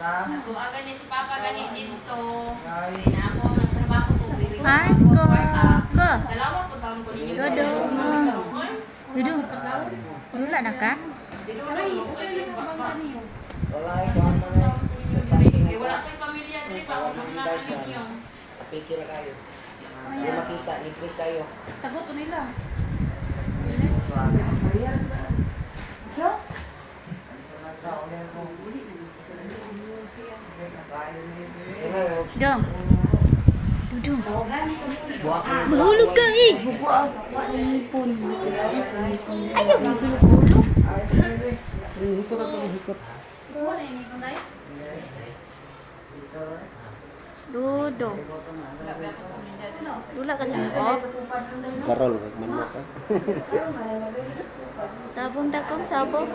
Nag-uaga ni si Papa ganit dito. Ay na ako nagtrabaho to. Ay, ko. Dalawa po taon ko ninyo. Dodo. Dodo. Wala na ka? Wala ko yung pamilya dito pa. Wala ko ninyo. Pikir kayo. Hindi makita, liquid kayo. Sagot nila. So? Dong. Dudung. Mahulog ka eh. Ipon. Ayaw gigulog-gulog. Hikot ako, hikot. Dodo. Dula ka sa off. Karol, manok ka. Sabong dakong sabong.